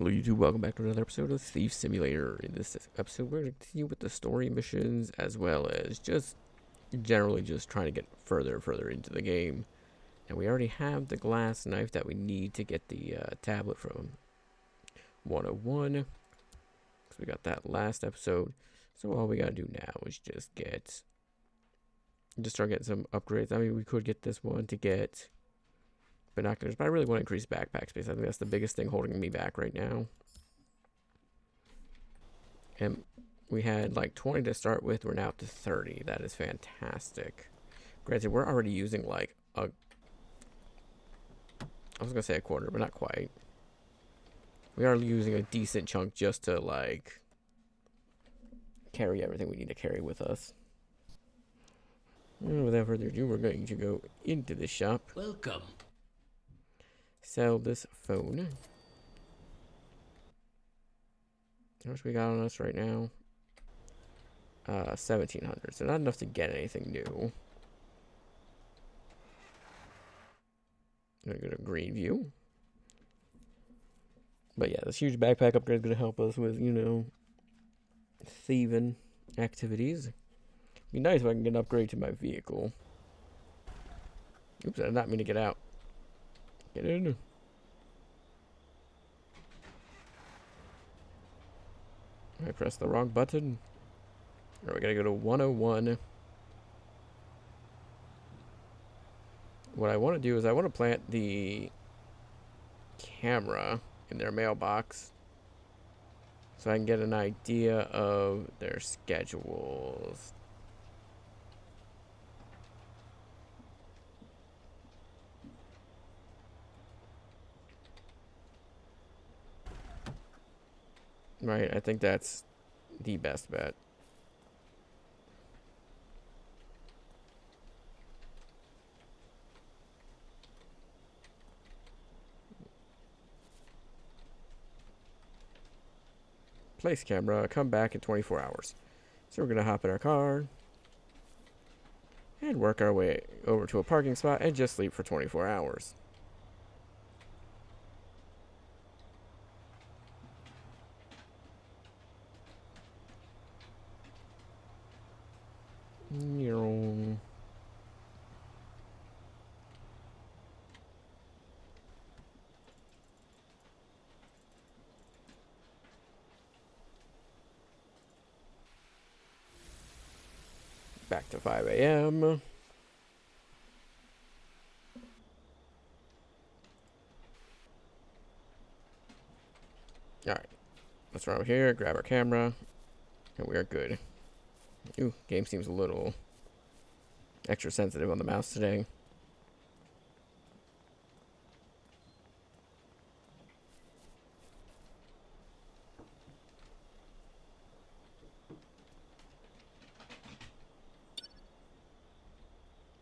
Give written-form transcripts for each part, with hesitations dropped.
Hello YouTube, welcome back to another episode of Thief Simulator. In this episode, we're going to continue with the story missions, as well as just generally just trying to get further and further into the game. And we already have the glass knife that we need to get the tablet from 101. So we got that last episode. So all we gotta do now is just start getting some upgrades. I mean, we could get this one to get binoculars, but I really want to increase backpack space. I think that's the biggest thing holding me back right now. And we had like 20 to start with. We're now up to 30. That is fantastic. Granted, we're already using like I was gonna say a quarter, but not quite. We are using a decent chunk just to like carry everything we need to carry with us. And without further ado, we're going to go into the shop. Welcome. Sell this phone. How much we got on us right now? 1700. So not enough to get anything new. I'm gonna go to Greenview. But yeah, this huge backpack upgrade is gonna help us with, thieving activities. Be nice if I can get an upgrade to my vehicle. Oops, I did not mean to get out. Get in. I pressed the wrong button. Alright, we gotta go to 101. What I want to do is I want to plant the camera in their mailbox so I can get an idea of their schedules. Right, I think that's the best bet. Place camera, come back in 24 hours. So we're gonna hop in our car and work our way over to a parking spot and just sleep for 24 hours. Back to 5 a.m. Alright, let's run over here, grab our camera, and we are good. Ooh, game seems a little extra sensitive on the mouse today.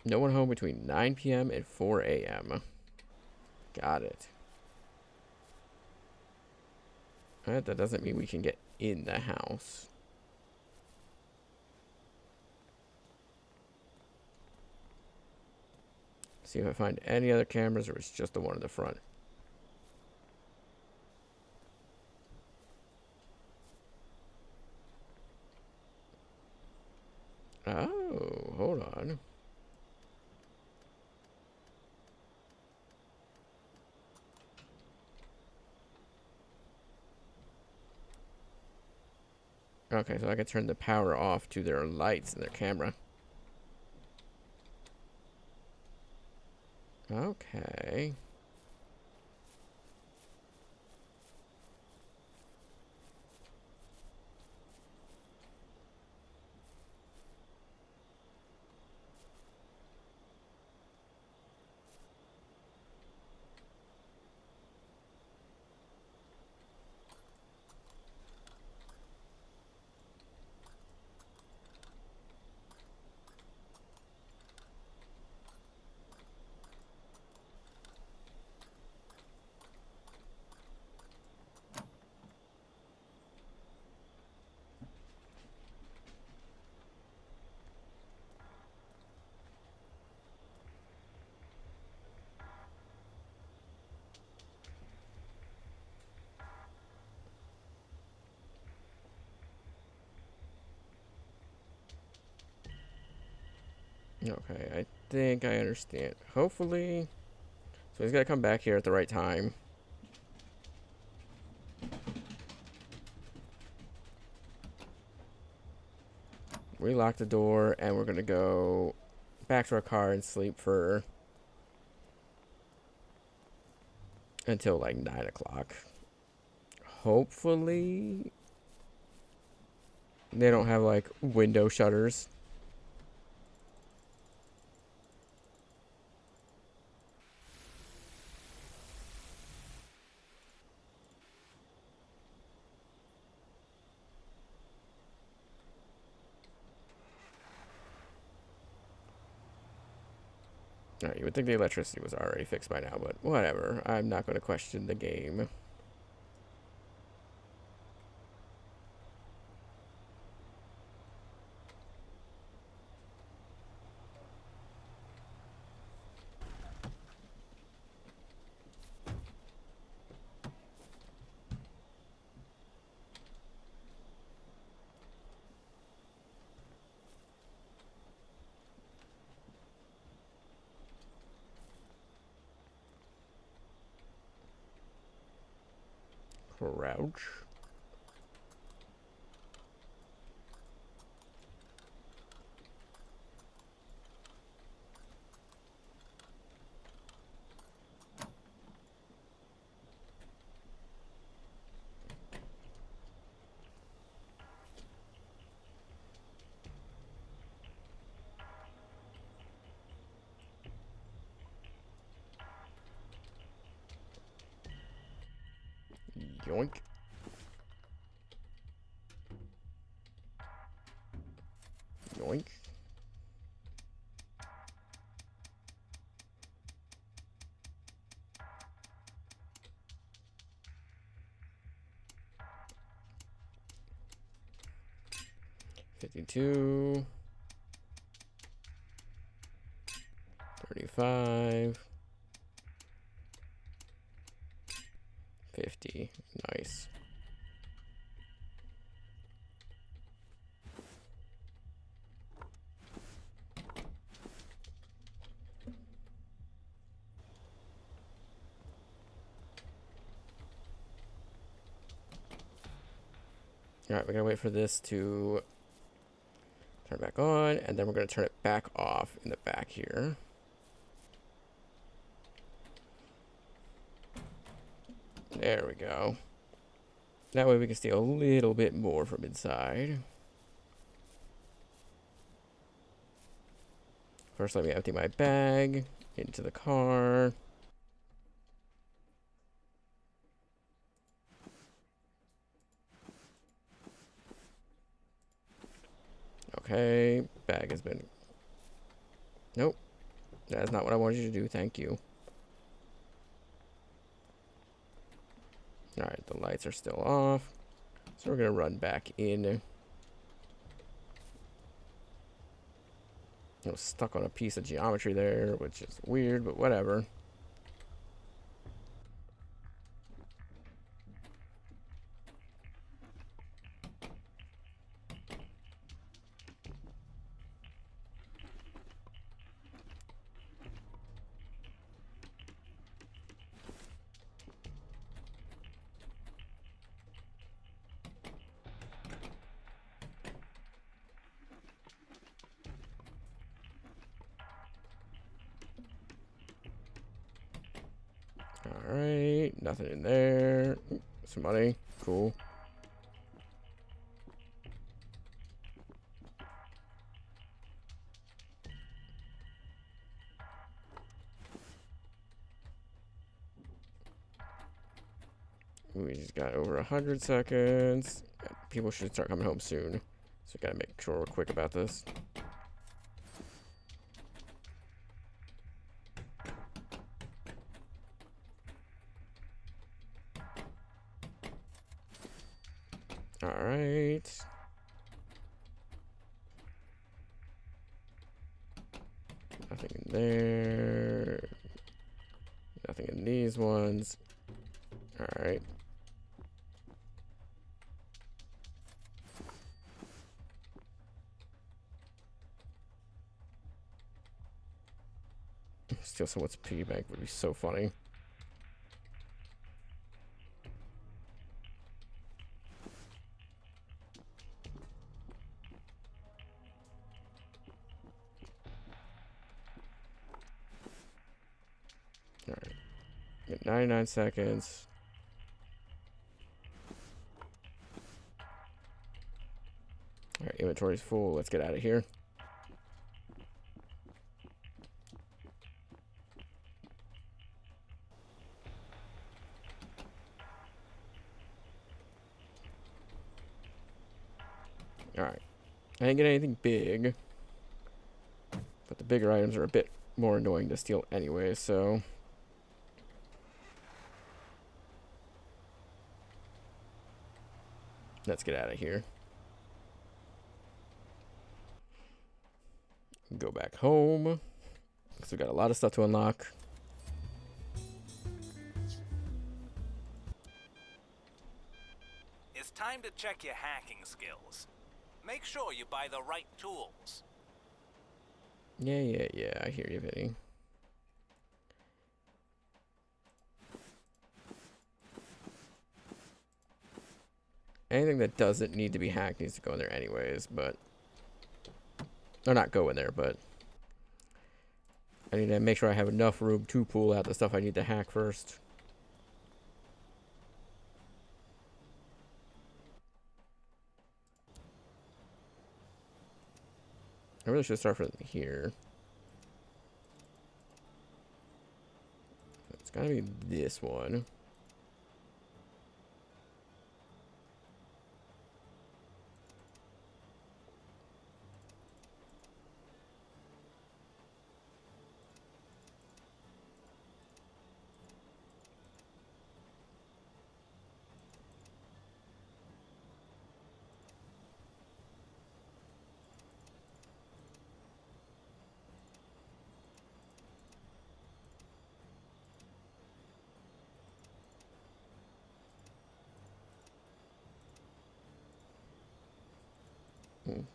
No one home between 9 p.m. and 4 a.m. Got it. Alright, that doesn't mean we can get in the house. See if I find any other cameras or it's just the one in the front. Oh, hold on. Okay, so I can turn the power off to their lights and their camera. Okay. Okay, I think I understand. Hopefully. So he's got to come back here at the right time. We lock the door, and we're going to go back to our car and sleep for until like 9 o'clock. Hopefully they don't have like window shutters. Alright, you would think the electricity was already fixed by now, but whatever. I'm not going to question the game. Crouch. Yoink. Yoink. $52. 35. 50. Nice. Alright, we're going to wait for this to turn back on, and then we're going to turn it back off in the back here. There we go. That way we can steal a little bit more from inside. First, let me empty my bag into the car. Okay, bag has been... Nope, that's not what I wanted you to do, thank you. Alright, the lights are still off. So we're gonna run back in. I was stuck on a piece of geometry there, which is weird, but whatever. Alright, nothing in there. Some money, cool. We just got over 100 seconds. People should start coming home soon. So we gotta make sure we're quick about this. Alright. Nothing in there. Nothing in these ones. Alright. Steal someone's piggy bank would be so funny. Alright. 99 seconds. Alright, inventory's full. Let's get out of here. Alright. I didn't get anything big. But the bigger items are a bit more annoying to steal anyway, so... let's get out of here. Go back home. Because we got a lot of stuff to unlock. It's time to check your hacking skills. Make sure you buy the right tools. Yeah, I hear you, Vinny. Anything that doesn't need to be hacked needs to go in there anyways, but... or not go in there, but... I need to make sure I have enough room to pull out the stuff I need to hack first. I really should start from here. It's gotta be this one.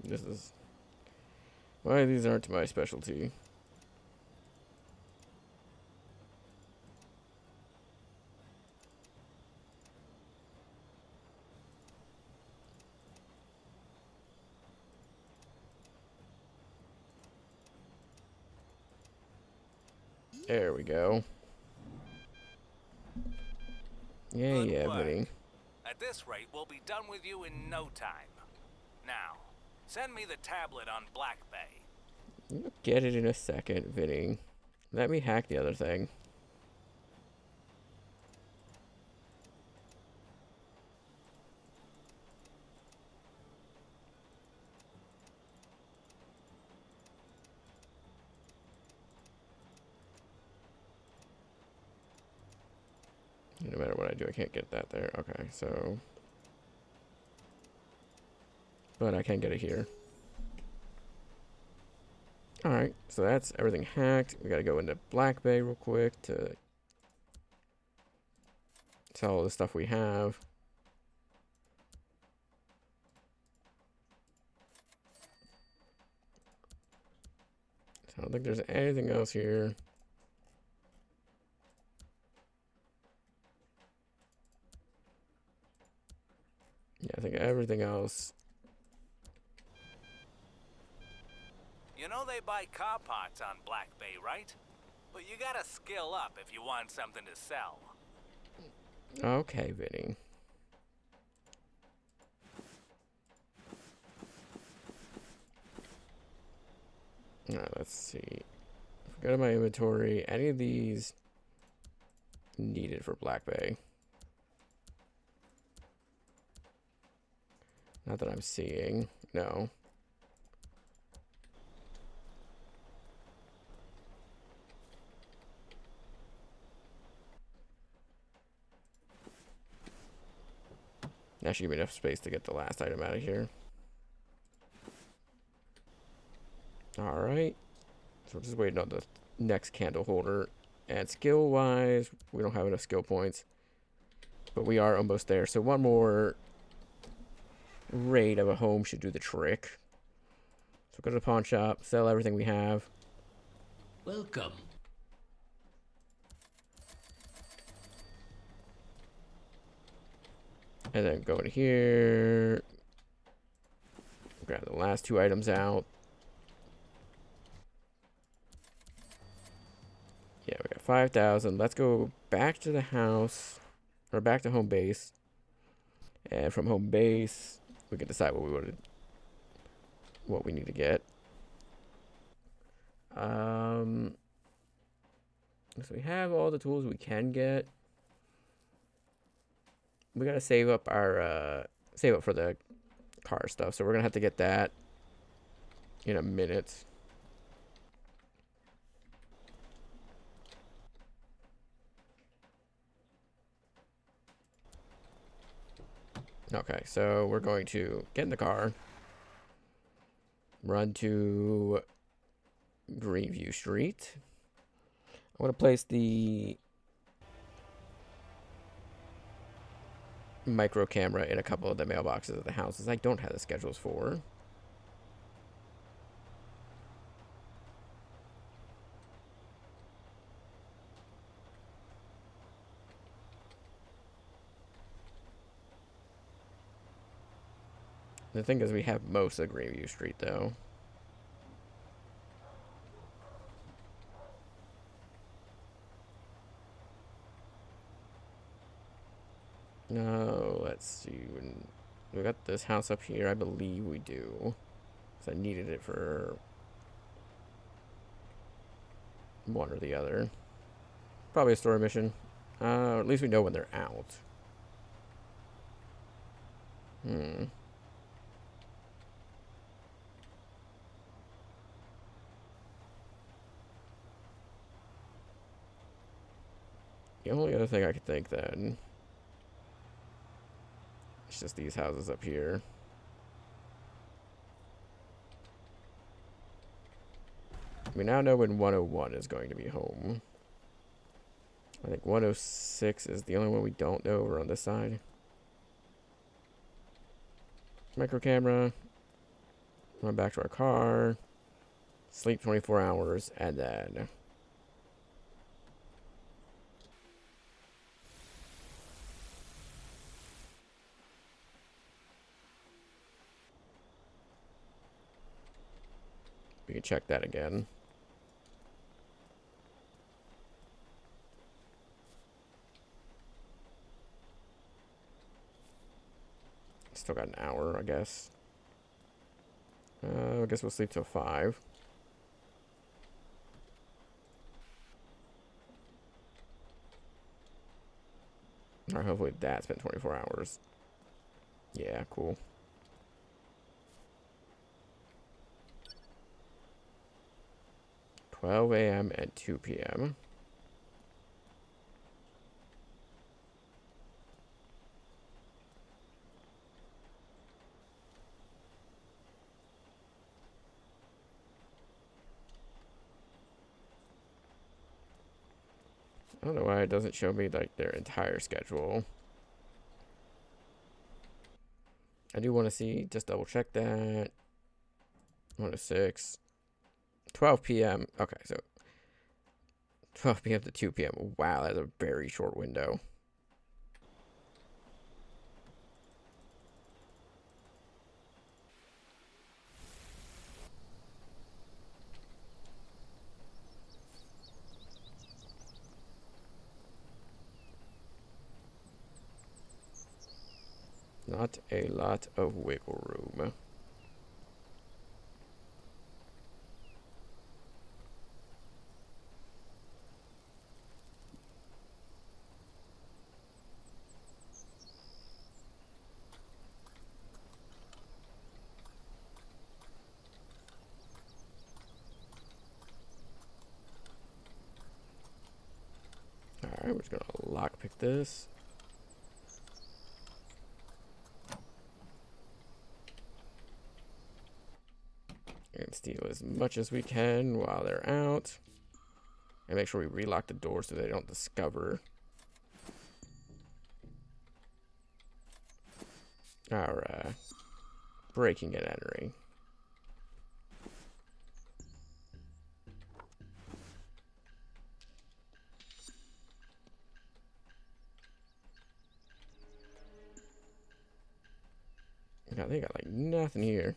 This is why these aren't my specialty. There we go. Yeah, buddy. At this rate, we'll be done with you in no time. Now, send me the tablet on Black Bay. You'll get it in a second, Vinny. Let me hack the other thing. No matter what I do, I can't get that there. Okay, so... but I can get it here. Alright, so that's everything hacked. We gotta go into Black Bay real quick to sell all the stuff we have. So I don't think there's anything else here. Yeah, I think everything else. You know they buy car parts on Black Bay, right? But you gotta skill up if you want something to sell. Okay, Vinny. Alright, let's see. If I go to my inventory, any of these needed for Black Bay? Not that I'm seeing. No. That should give me enough space to get the last item out of here. Alright. So we're just waiting on the next candle holder. And skill-wise, we don't have enough skill points. But we are almost there. So one more raid of a home should do the trick. So go to the pawn shop, sell everything we have. Welcome. And then go in here. Grab the last 2 items out. Yeah, we got 5,000. Let's go back to the house. Or back to home base. And from home base, we can decide what we need to get. So we have all the tools we can get. We gotta save up for the car stuff. So we're gonna have to get that in a minute. Okay, so we're going to get in the car, run to Greenview Street. I'm going to place the micro camera in a couple of the mailboxes of the houses I don't have the schedules for. The thing is, we have most of Greenview Street, though. No, let's see. We got this house up here. I believe we do. Because I needed it for one or the other. Probably a story mission. At least we know when they're out. The only other thing I could think then is just these houses up here. We now know when 101 is going to be home. I think 106 is the only one we don't know over on this side. Micro camera. Run back to our car. Sleep 24 hours, and then we can check that again. Still got an hour, I guess. I guess we'll sleep till 5. Alright, hopefully that's been 24 hours. Yeah, cool. $12 a.m. and 2 p.m. I don't know why it doesn't show me like their entire schedule. I do want to see, just double check that. 106. 12 p.m. Okay, so 12 p.m. to 2 p.m. Wow, that's a very short window. Not a lot of wiggle room. Alright, we're just gonna lockpick this. And steal as much as we can while they're out. And make sure we relock the door so they don't discover our breaking and entering. God, they got like nothing here.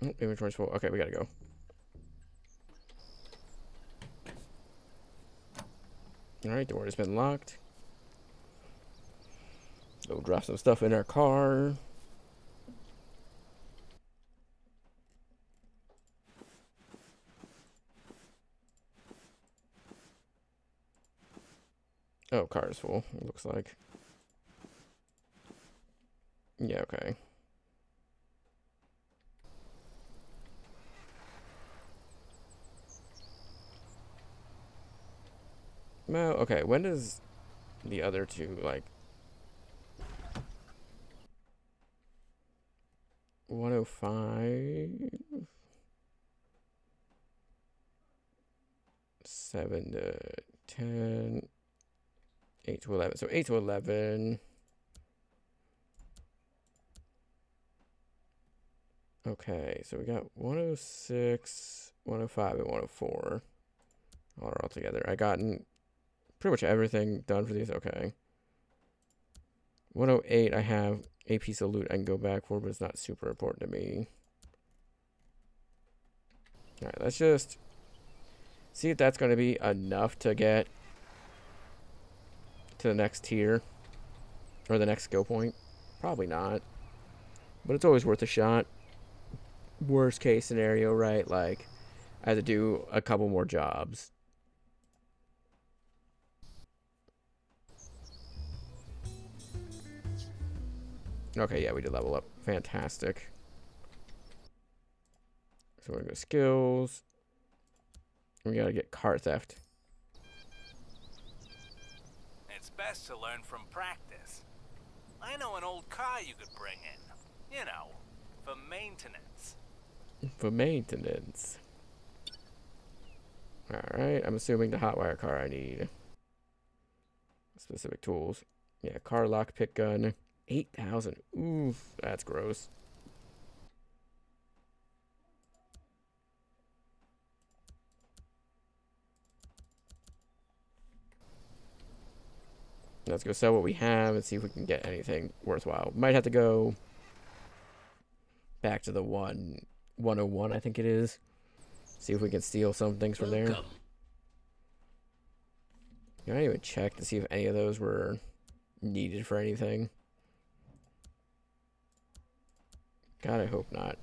Oh, inventory's full. Okay, we gotta go. Alright, door has been locked. Go drop some stuff in our car. Oh, car is full, it looks like. Yeah, okay. Well, okay, when does the other two, like... 105? 7 to 10. 8 to 11. So 8 to 11. Okay, so we got 106, 105, and 104 all together. I gotten pretty much everything done for these. Okay. 108, I have a piece of loot I can go back for, but it's not super important to me. Alright, let's just see if that's going to be enough to get to the next tier. Or the next skill point. Probably not. But it's always worth a shot. Worst case scenario, right? Like, I had to do a couple more jobs. Okay, yeah, we did level up. Fantastic. So we're gonna go skills. We gotta get car theft. It's best to learn from practice. I know an old car you could bring in. You know, for maintenance. For maintenance. Alright, I'm assuming the hotwire car I need. Specific tools. Yeah, car lockpick gun. 8,000. Oof, that's gross. Let's go sell what we have and see if we can get anything worthwhile. Might have to go back to the 101, I think it is. See if we can steal some things from there. I didn't even check to see if any of those were needed for anything. God, I hope not.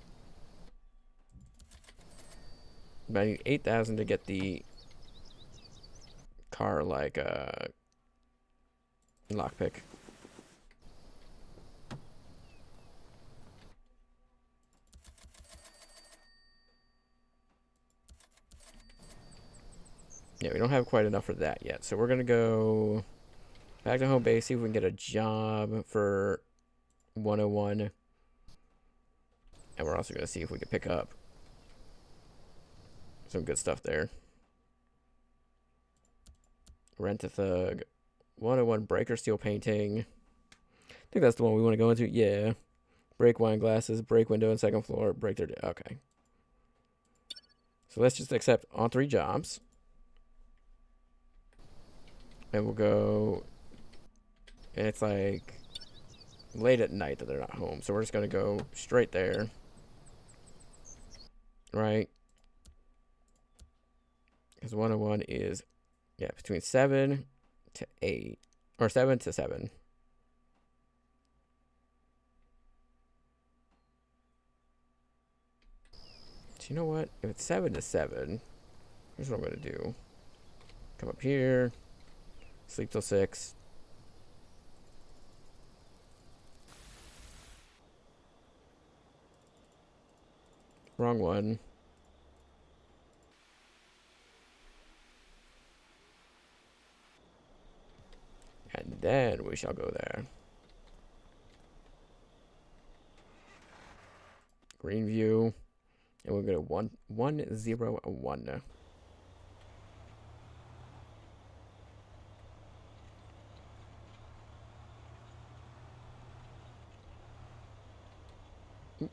But I need 8,000 to get the car, like, lockpick. Yeah, we don't have quite enough for that yet. So we're going to go back to home base, see if we can get a job for 101. And we're also going to see if we can pick up some good stuff there. Rent a Thug. 101 breaker steel painting. I think that's the one we want to go into. Yeah. Break wine glasses, break window and second floor, break their... Okay. So let's just accept all 3 jobs. And we'll go... And it's like late at night that they're not home. So we're just going to go straight there. Right? Because 101 is, yeah, between 7 to 8. Or 7 to 7. So you know what? If it's 7 to 7, here's what I'm going to do. Come up here. Sleep till 6. Wrong one. And then we shall go there. Greenview. And we're going to 101.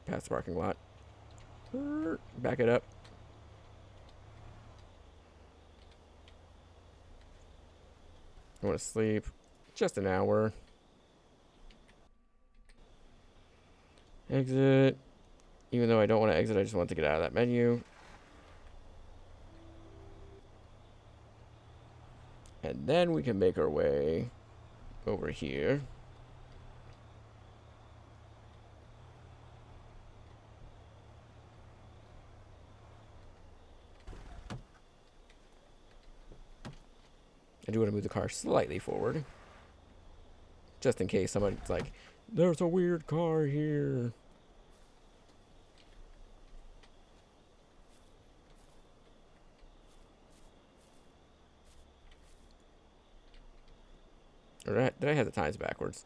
Past the parking lot. Back it up. I want to sleep. Just an hour. Exit. Even though I don't want to exit, I just want to get out of that menu. And then we can make our way over here. I do want to move the car slightly forward. Just in case somebody's like, there's a weird car here. Or did I have the times backwards?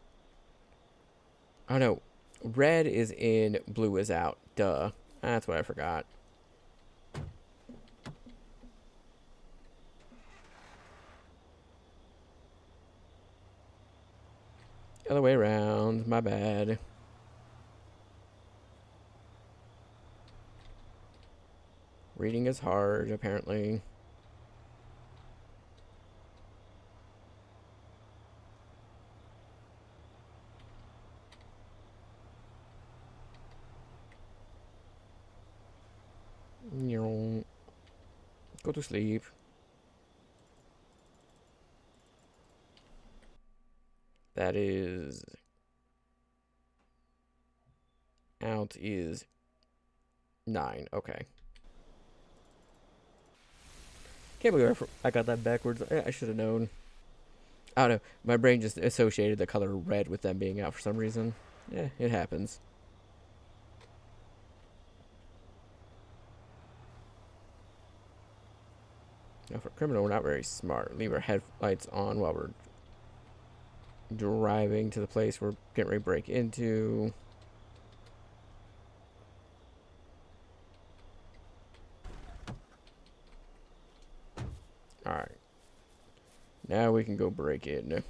Oh no. Red is in, blue is out. Duh. That's what I forgot. Other way around. My bad. Reading is hard, apparently. Go to sleep. That is... Out is 9. Okay. Can't believe I got that backwards. I should have known. I don't know. My brain just associated the color red with them being out for some reason. Yeah, it happens. Now, for a criminal, we're not very smart. Leave our headlights on while we're driving to the place we're getting ready to break into. Alright. Now we can go break in.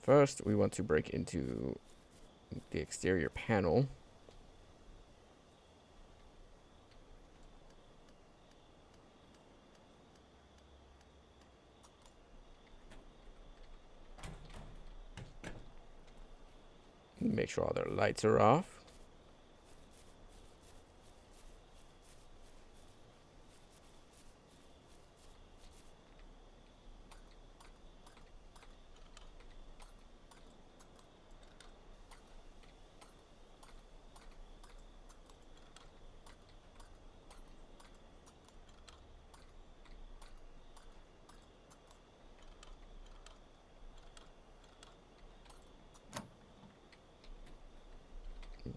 First, we want to break into the exterior panel. Make sure all their lights are off.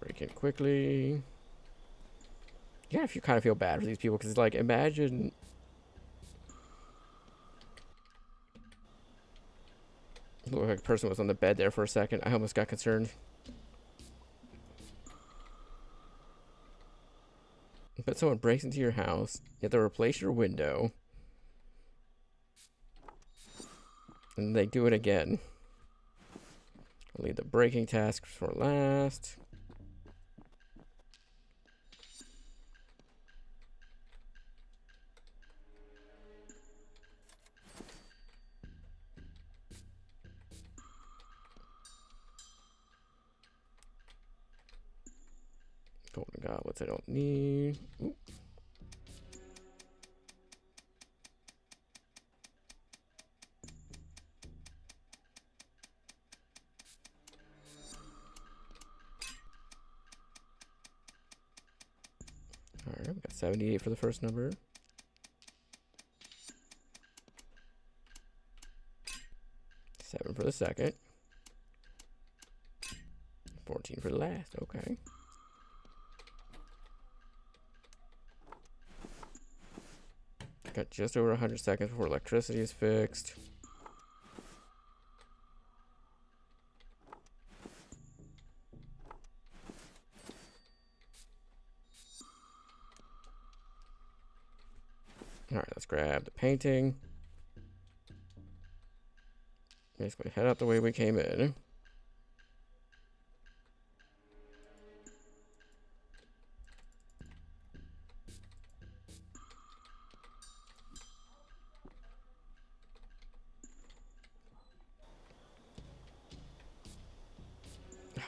Break in quickly. Yeah, if you kind of feel bad for these people, because like, imagine looked like a person was on the bed there for a second. I almost got concerned. But someone breaks into your house, you have to replace your window, and they do it again. I'll leave the breaking task for last. Golden goblets I don't need. Ooh. Alright, we got 78 for the first number. 7 for the second. 14 for the last, okay. Got just over 100 seconds before electricity is fixed. Alright, let's grab the painting. Basically head out the way we came in.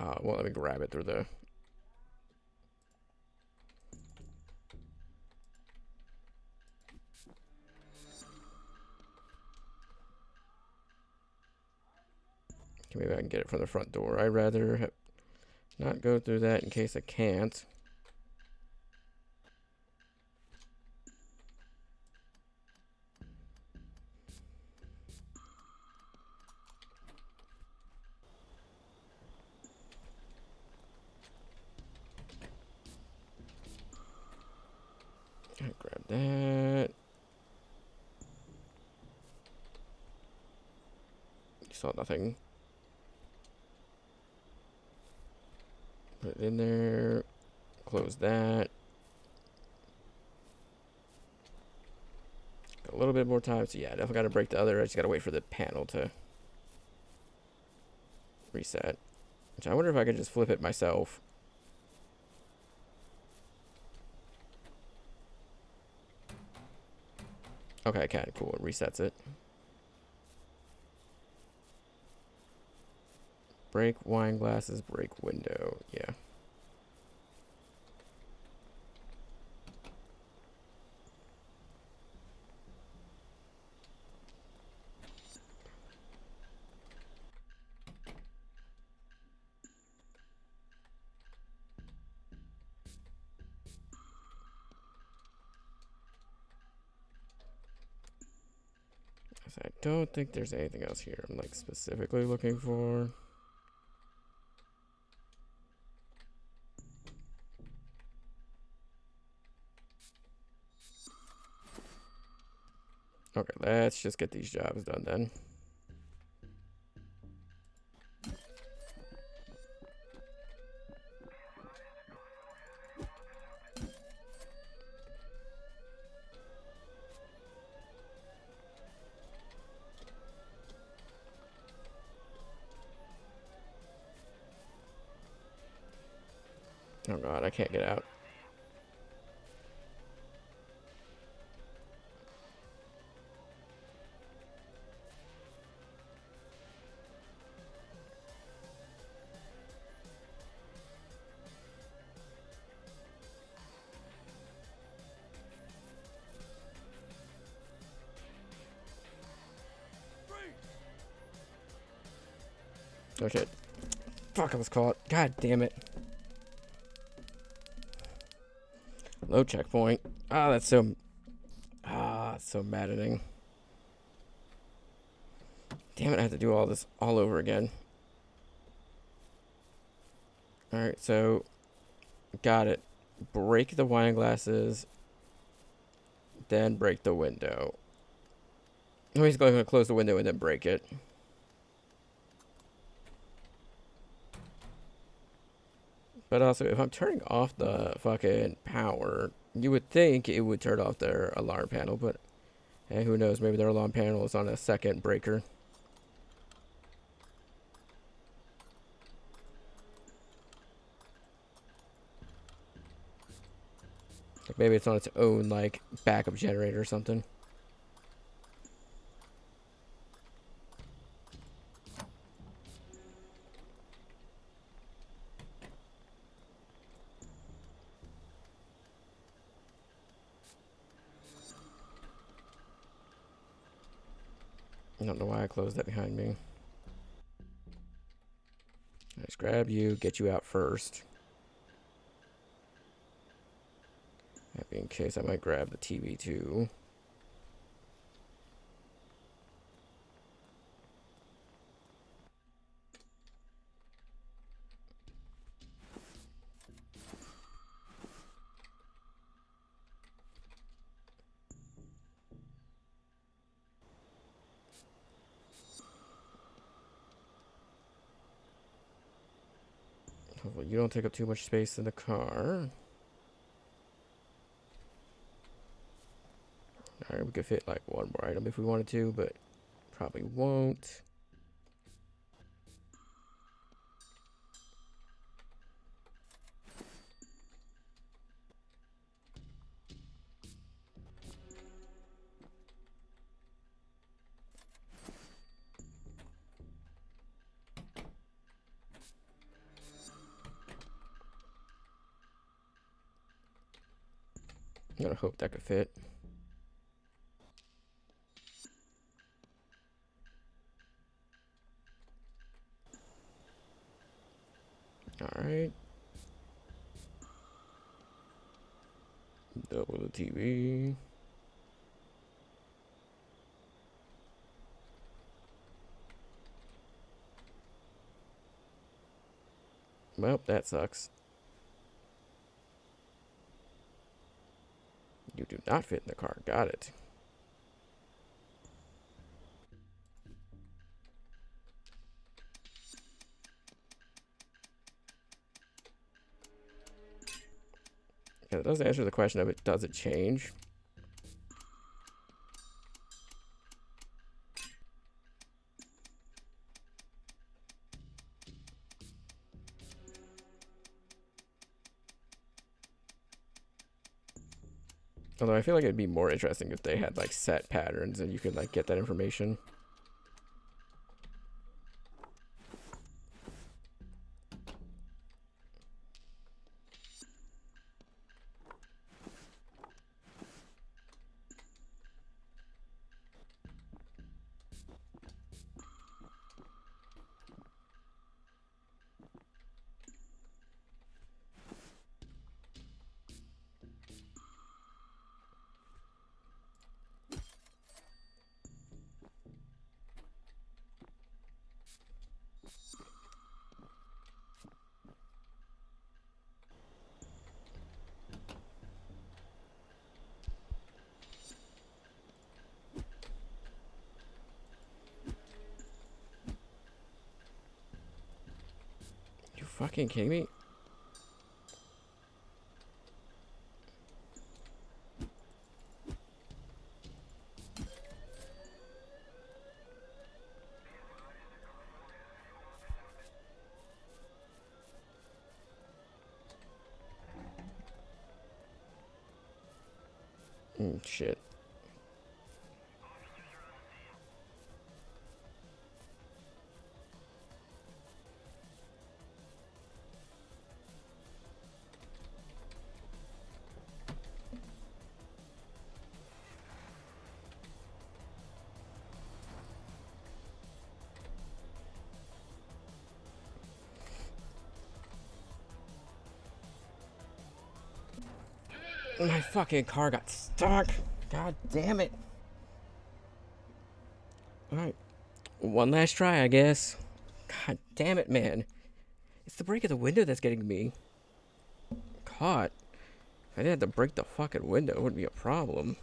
Well, let me grab it through the... Maybe I can get it from the front door. I'd rather not go through that in case I can't. I'll grab that. You saw nothing. Put it in there. Close that. Got a little bit more time. So yeah, I definitely got to break the other. I just got to wait for the panel to reset. Which I wonder if I could just flip it myself. Okay, kind of cool. It resets it. Break wine glasses, break window. Yeah. I don't think there's anything else here I'm like specifically looking for. Okay, let's just get these jobs done then. Oh god, I can't get out. Okay. Fuck, I was caught. God damn it. Low checkpoint. Ah, that's so... Ah, it's so maddening. Damn it, I have to do all this all over again. Alright, so... Got it. Break the wine glasses. Then break the window. I'm basically going to close the window and then break it. But also, if I'm turning off the fucking power, you would think it would turn off their alarm panel, but hey, who knows? Maybe their alarm panel is on a second breaker. Like maybe it's on its own, like, backup generator or something. I don't know why I closed that behind me. Let's grab you, get you out first. Maybe in case I might grab the TV too. Hopefully you don't take up too much space in the car. Alright, we could fit like one more item if we wanted to, but probably won't. I gotta hope that could fit. Alright. Double the TV. Well, that sucks. You do not fit in the car. Got it. Yeah, that does answer the question of it. Does it change? Although I feel like it'd be more interesting if they had like set patterns and you could like get that information. You fucking kidding me? Shit. My fucking car got stuck. God damn it. Alright. One last try, I guess. God damn it, man. It's the break of the window that's getting me. Caught. If I didn't have to break the fucking window, it wouldn't be a problem.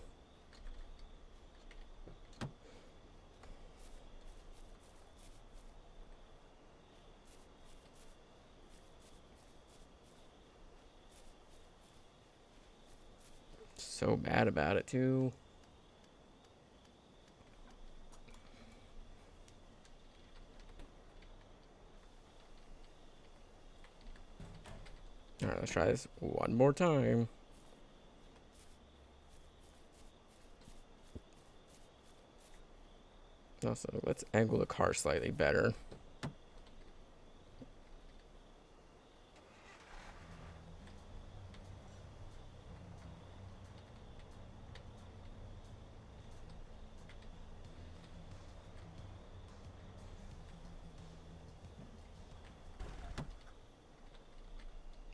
So mad about it, too. Alright, let's try this one more time. Also, let's angle the car slightly better.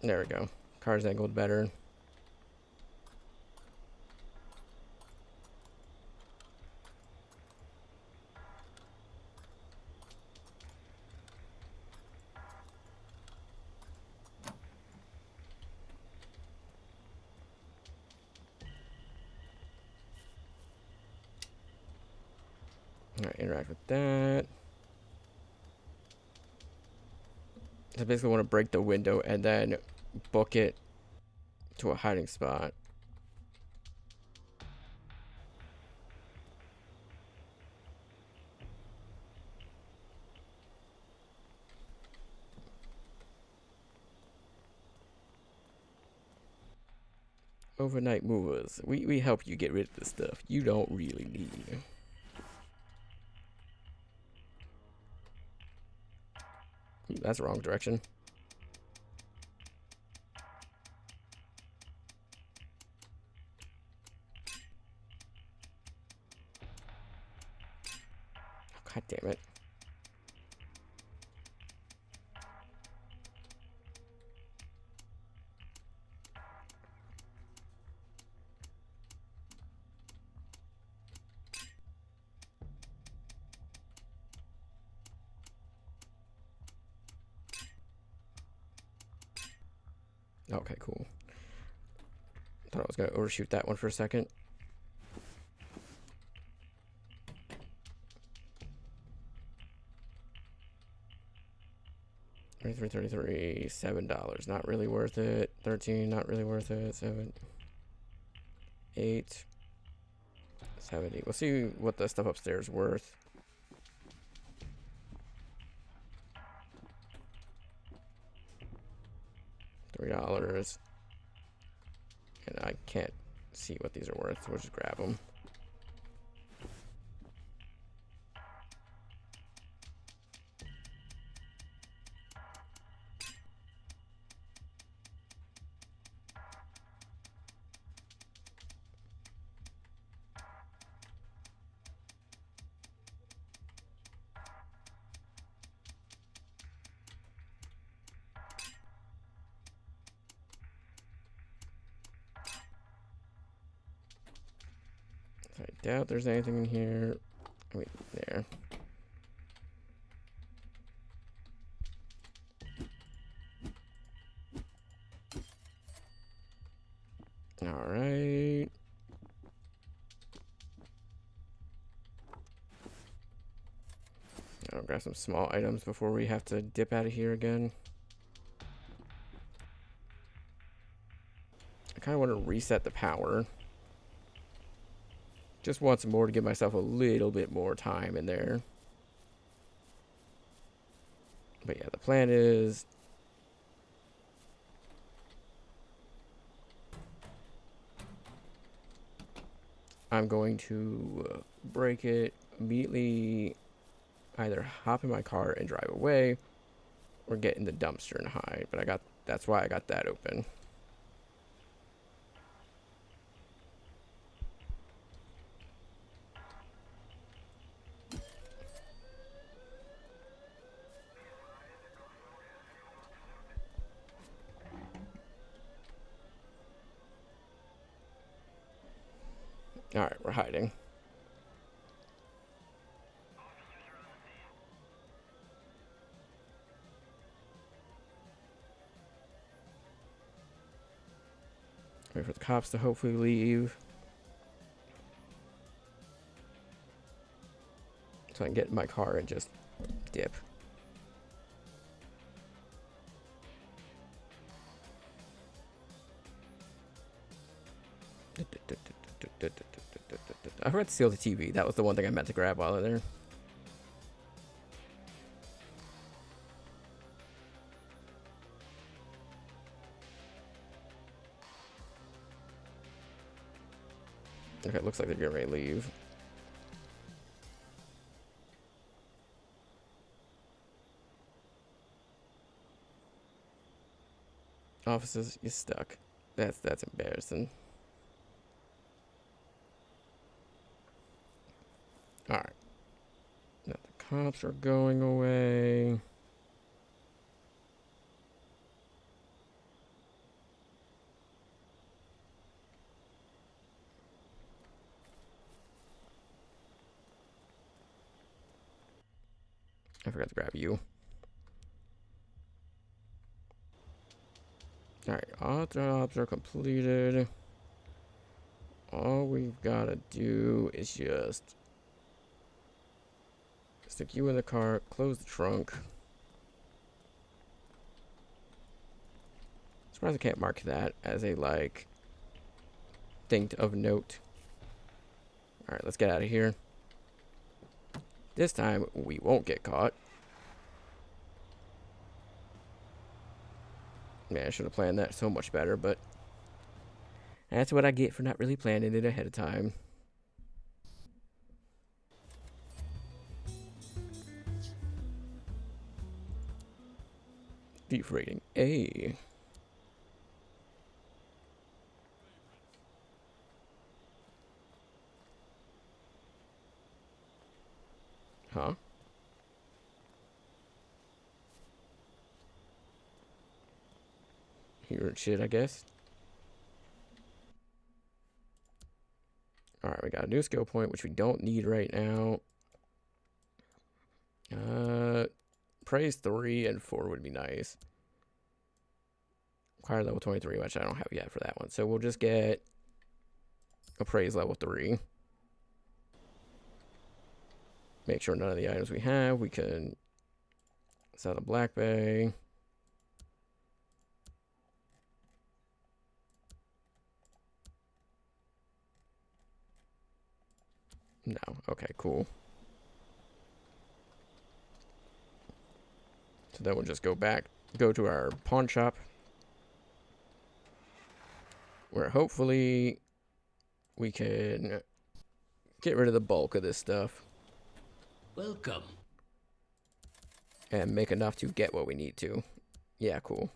There we go. Car's angled better. Alright, interact with that. I basically want to break the window and then book it to a hiding spot. Overnight movers. We help you get rid of the stuff you don't really need. Ooh, that's the wrong direction. God damn it. Okay, cool. Thought I was gonna overshoot that one for a second. $33.33, $7. Not really worth it. 13, not really worth it. 7, 8, 70. We'll see what the stuff upstairs is worth. $3. And I can't see what these are worth. So we'll just grab them. I doubt there's anything in here. Wait, there. Alright. I'll grab some small items before we have to dip out of here again. I kind of want to reset the power. Just want some more to give myself a little bit more time in there. But yeah, the plan is... I'm going to break it, immediately either hop in my car and drive away, or get in the dumpster and hide. But that's why I got that open. Alright, we're hiding. Wait for the cops to hopefully leave. So I can get in my car and just dip. I forgot to steal the TV. That was the one thing I meant to grab while they're there. Okay, it looks like they're getting ready to leave. Officers, you're stuck. That's embarrassing. Alright. Now the cops are going away. I forgot to grab you. Alright, all jobs are completed. All we've got to do is just stick you in the car, close the trunk. Surprised I can't mark that as a, like, thing of note. Alright, let's get out of here. This time, we won't get caught. Man, I should have planned that so much better, but that's what I get for not really planning it ahead of time. Thief rating A. Huh? Here shit, I guess. Alright, we got a new skill point, which we don't need right now. Praise 3 and 4 would be nice. Require level 23, which I don't have yet for that one. So we'll just get a praise level 3. Make sure none of the items we have, we can sell the Black Bay. No. Okay, cool. So then we'll just go to our pawn shop, where hopefully we can get rid of the bulk of this stuff. Welcome. And make enough to get what we need to. Yeah, cool.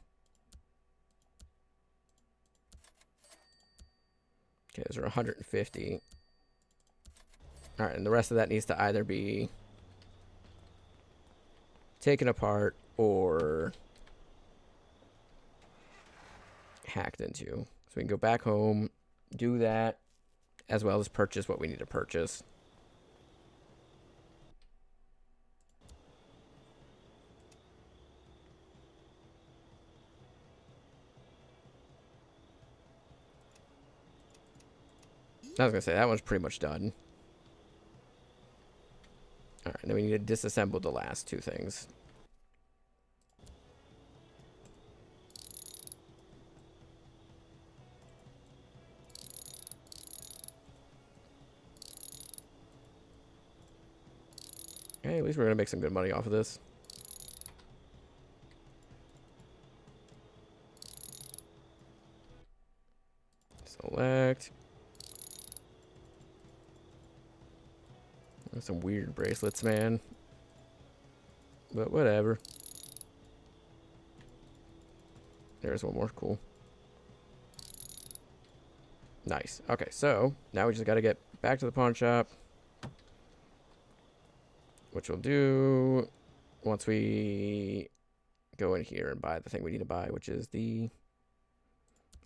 Okay, those are 150. Alright, and the rest of that needs to either be taken apart or hacked into. So we can go back home, do that, as well as purchase what we need to purchase. I was going to say, that one's pretty much done. Alright, then we need to disassemble the last two things. Okay, at least we're going to make some good money off of this. Select. There's some weird bracelets, man. But whatever. There's one more. Cool. Nice. Okay, so now we just got to get back to the pawn shop. Which we'll do once we go in here and buy the thing we need to buy, which is the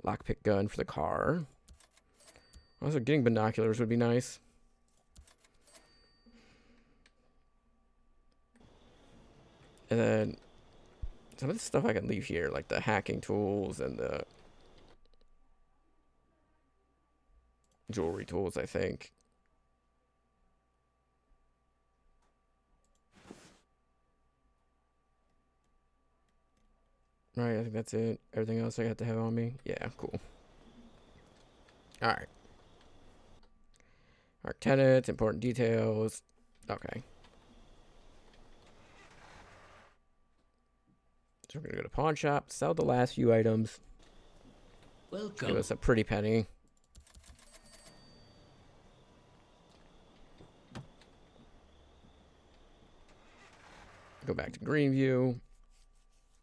lockpick gun for the car. Also, getting binoculars would be nice. And then some of the stuff I can leave here, like the hacking tools and the jewelry tools, I think. Right, I think that's it. Everything else I got to have on me. Yeah, cool. Alright. Our tenants, important details. Okay. So we're going to go to pawn shop, sell the last few items. Welcome. Give us a pretty penny. Go back to Greenview.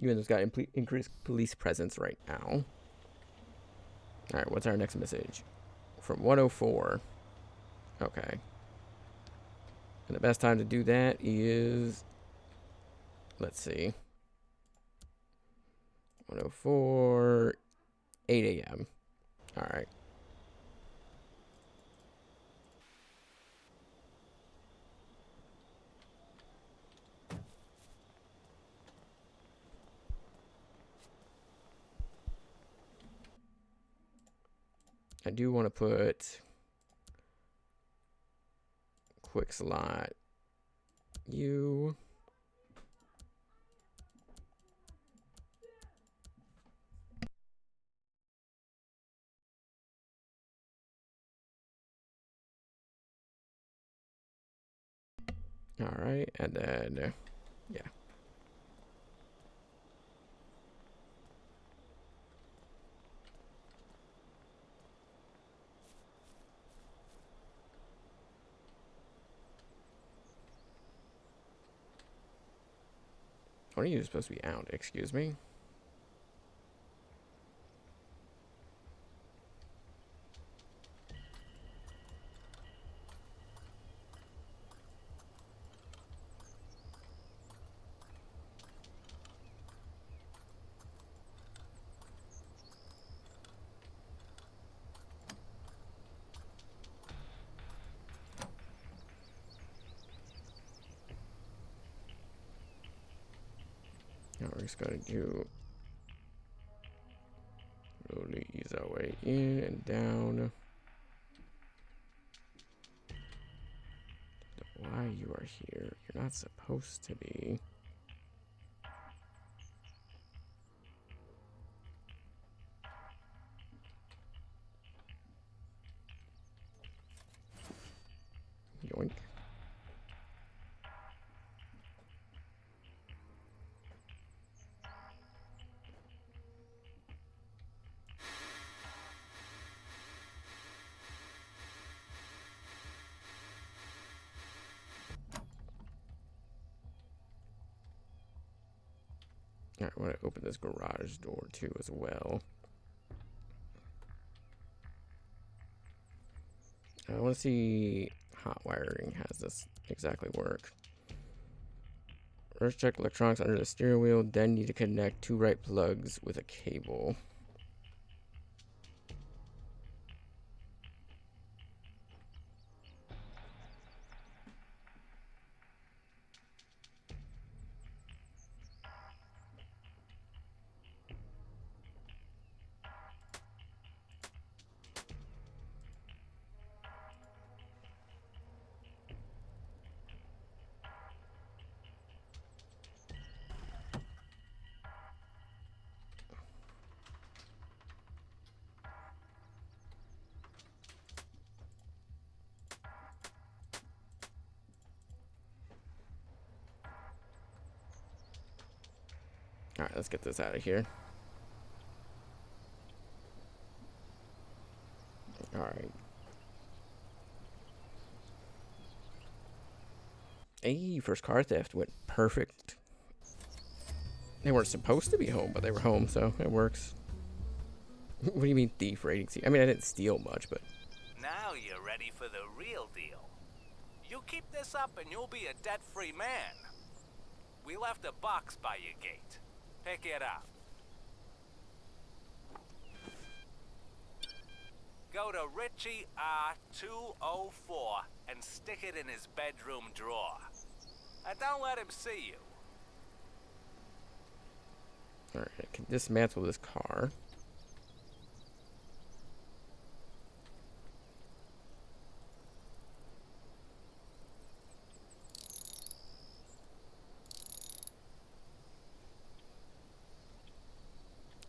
Even though it's got increased police presence right now. Alright, what's our next message? From 104. Okay. And the best time to do that is... Let's see. 104... 8 a.m. Alright. I do want to put quick slot you. All right, and then yeah. When are you supposed to be out? Excuse me. Now we're just gonna do slowly ease our way in and down. Why you are here? You're not supposed to be. Yoink. Alright, I want to open this garage door too as well. I want to see hot wiring. How does this exactly work? First check electronics under the steering wheel, then need to connect 2 right plugs with a cable. Alright, let's get this out of here. Alright. Hey, first car theft went perfect. They weren't supposed to be home, but they were home, so it works. What do you mean thief rating C? I mean, I didn't steal much, but... Now you're ready for the real deal. You keep this up and you'll be a debt-free man. We left a box by your gate. Pick it up. Go to Richie R204 and stick it in his bedroom drawer. Don't let him see you. Alright, I can dismantle this car.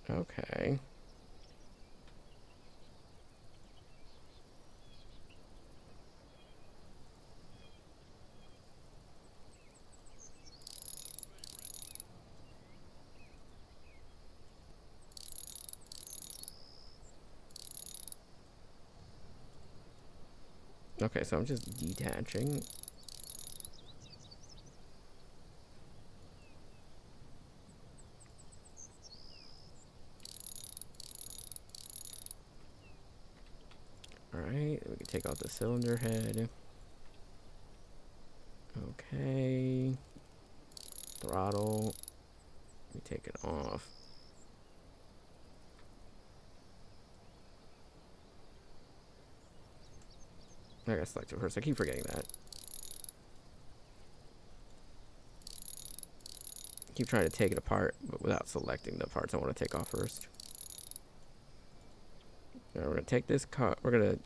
Okay. Okay, so I'm just detaching. Alright, we can take off the cylinder head. Okay. Throttle. Let me take it off. I gotta select it first. I keep forgetting that. Keep trying to take it apart, but without selecting the parts I want to take off first. Now we're gonna take this car. We're gonna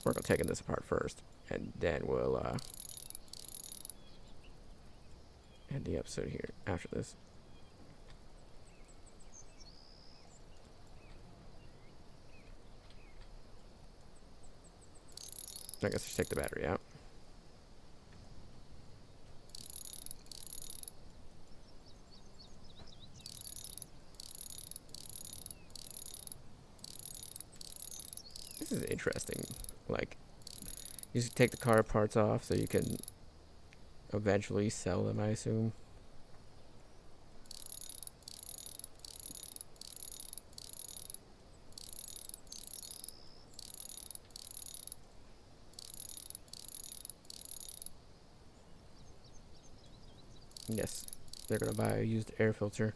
work on taking this apart first, and then we'll end the episode here after this. I guess I should take the battery out. This is interesting. Like, you just take the car parts off so you can eventually sell them, I assume. Yes, they're gonna buy a used air filter.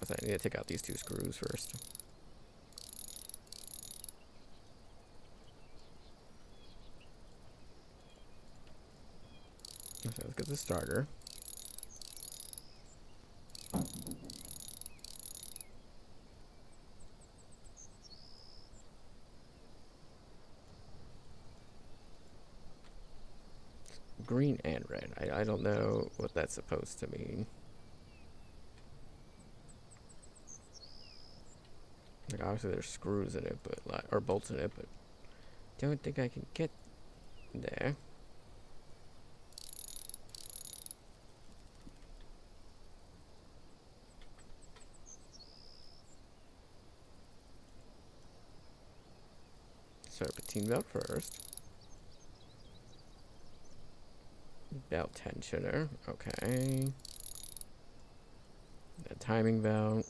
I need to take out these 2 screws first. Okay, let's get the starter. Green and red. I don't know what that's supposed to mean. Like, obviously there's screws in it, but like, or bolts in it, but don't think I can get there. Serpentine belt first. Belt tensioner. Okay. The timing belt.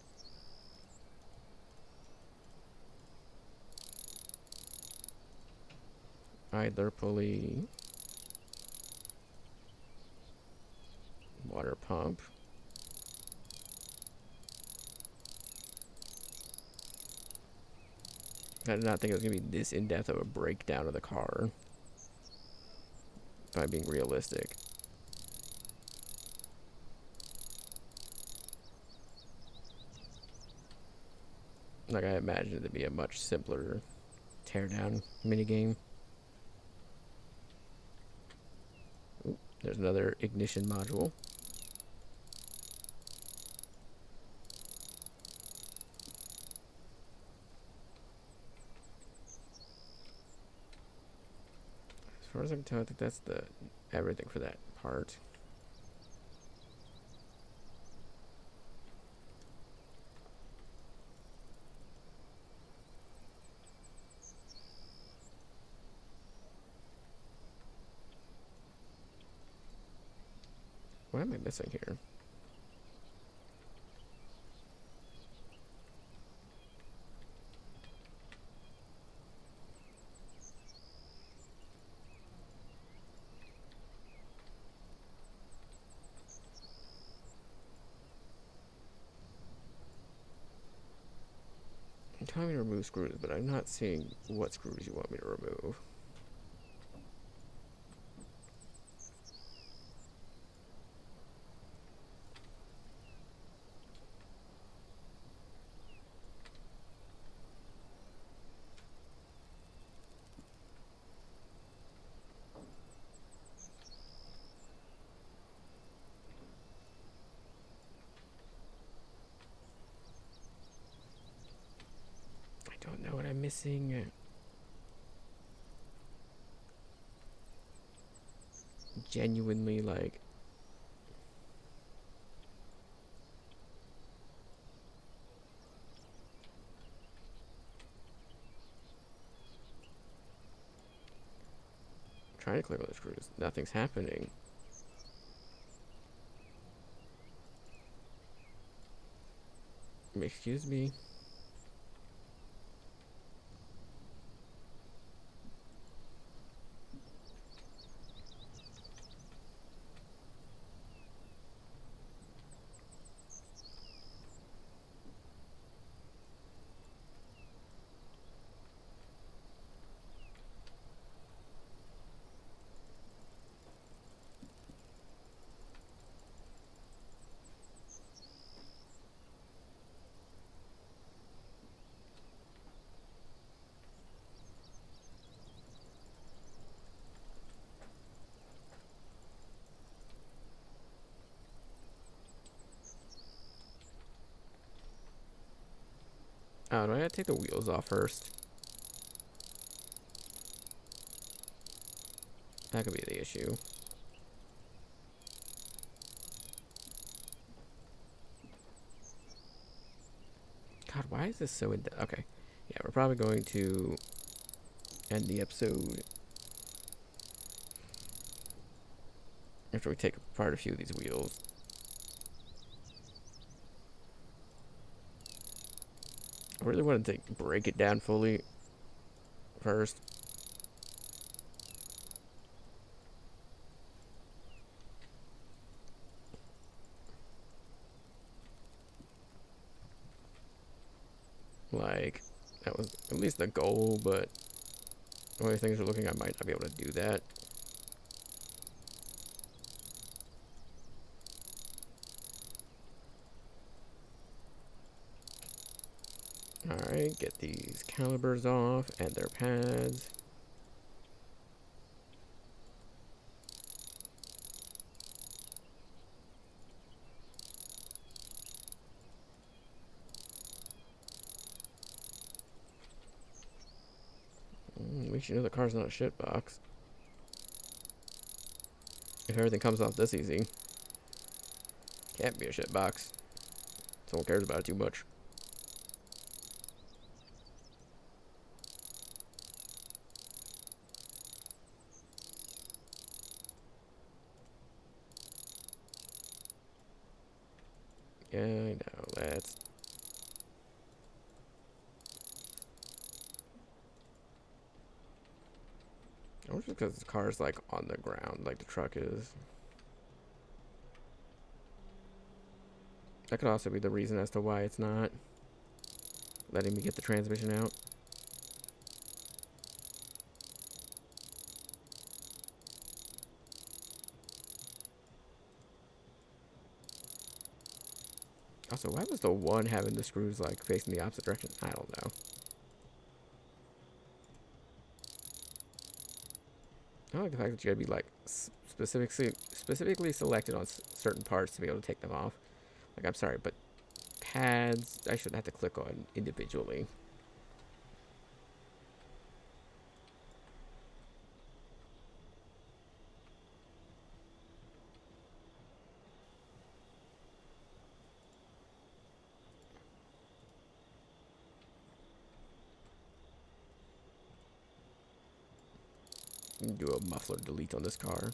Idler pulley. Water pump. I did not think it was going to be this in-depth of a breakdown of the car. By being realistic. Like, I imagined it to be a much simpler teardown minigame. Ooh, there's another ignition module. As far as I can tell, I think that's the everything for that part. What am I missing here? You're telling me to remove screws, but I'm not seeing what screws you want me to remove. I don't know what I'm missing. Genuinely, like... trying to click on the screws. Nothing's happening. Excuse me. Oh, do I gotta take the wheels off first? That could be the issue. God, why is this so in depth? Okay. Yeah, we're probably going to end the episode after we take apart a few of these wheels. I really wanted to break it down fully first. Like, that was at least the goal, but the way things are looking, I might not be able to do that. Alright, get these calibers off and their pads. At least you know the car's not a shit box. If everything comes off this easy, can't be a shit box. Someone cares about it too much. Yeah, I know. Let's. I wonder if because the car's like on the ground, like the truck is. That could also be the reason as to why it's not letting me get the transmission out. Also, why was the one having the screws like facing the opposite direction? I don't know. I like the fact that you gotta be like specifically selected on certain parts to be able to take them off. Like, I'm sorry, but pads I shouldn't have to click on individually. You can do a muffler delete on this car.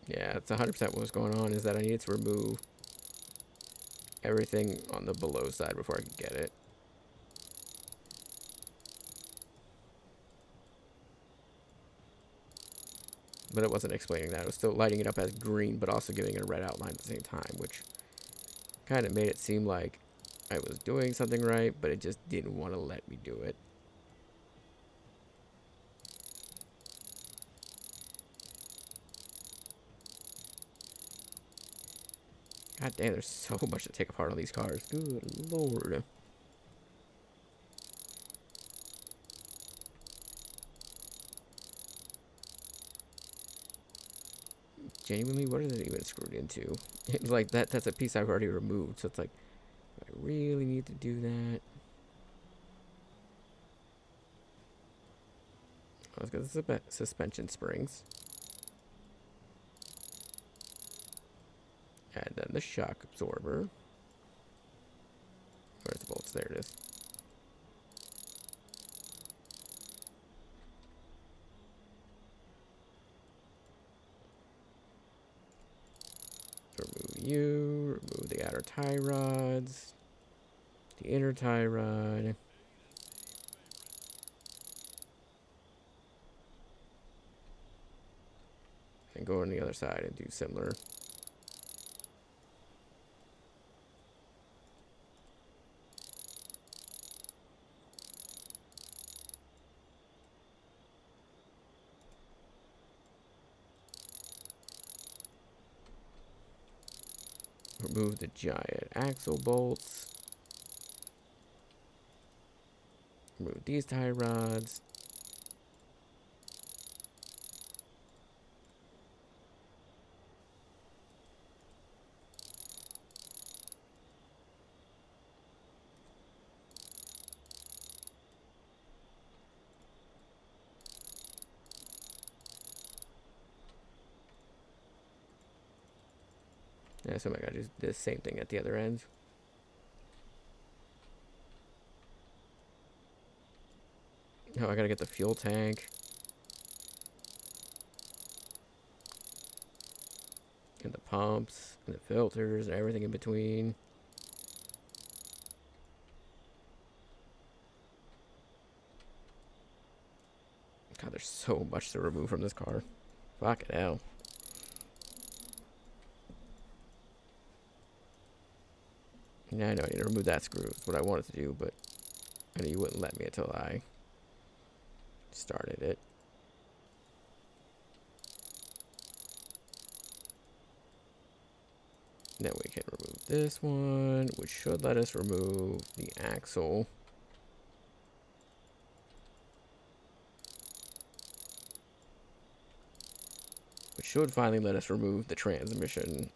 Yeah, it's 100% what was going on is that I needed to remove everything on the below side before I could get it. But it wasn't explaining that. It was still lighting it up as green, but also giving it a red outline at the same time, which kind of made it seem like I was doing something right, but it just didn't want to let me do it. God damn, there's so much to take apart on these cars. Good lord. Genuinely, what is it even screwed into? It's like that's a piece I've already removed, so it's like, do I really need to do that? Oh, it's because it's a suspension springs. And then the shock absorber. Where's the bolts? There it is. Remove you. Remove the outer tie rods. The inner tie rod. And go on the other side and do similar. Remove the giant axle bolts. Remove these tie rods. Yeah, so I gotta do the same thing at the other end. Oh, I gotta get the fuel tank. And the pumps, and the filters, and everything in between. God, there's so much to remove from this car. Fucking hell. Yeah, I know I need to remove that screw. That's what I wanted to do, but I knew you wouldn't let me until I started it. Then we can remove this one, which should let us remove the axle. Which should finally let us remove the transmission.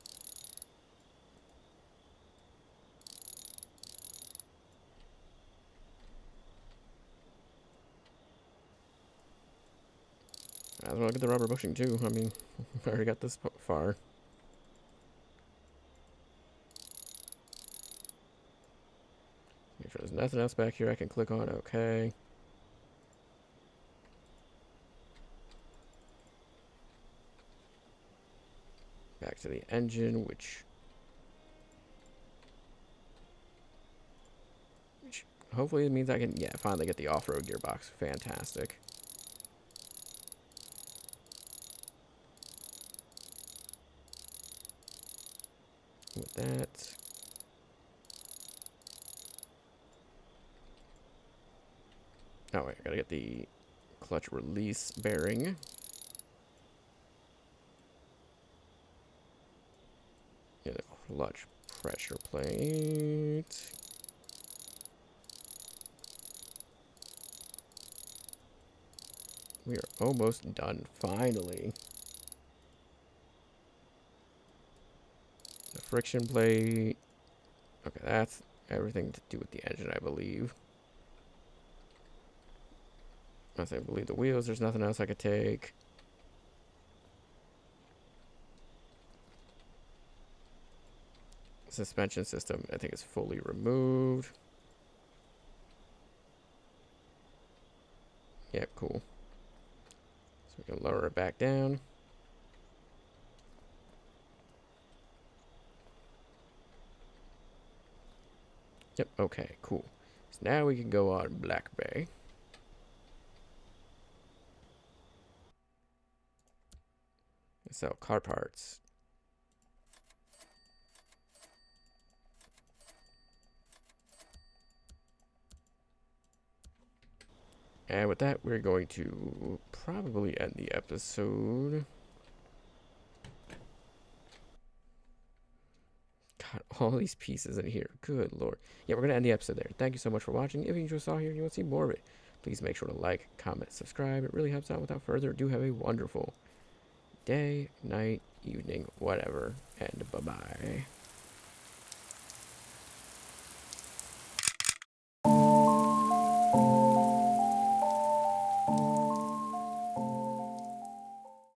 Might as well get the rubber bushing too. I mean, I already got this far. Make sure there's nothing else back here I can click on. Okay. Back to the engine, which hopefully it means I can, yeah, finally get the off-road gearbox. Fantastic. With that. Oh wait, I gotta get the clutch release bearing. Yeah, the clutch pressure plate. We are almost done, finally. The friction plate. Okay, that's everything to do with the engine, I believe. I believe the wheels, there's nothing else I could take. Suspension system, I think, is fully removed. Yep, cool. So we can lower it back down. Yep, okay, cool. So now we can go on Black Bay. Sell car parts. And with that, we're going to probably end the episode. God, all these pieces in here. Good lord. Yeah, we're going to end the episode there. Thank you so much for watching. If you enjoyed saw here and you want to see more of it, please make sure to like, comment, subscribe. It really helps out. Without further ado, have a wonderful day, night, evening, whatever, and bye-bye.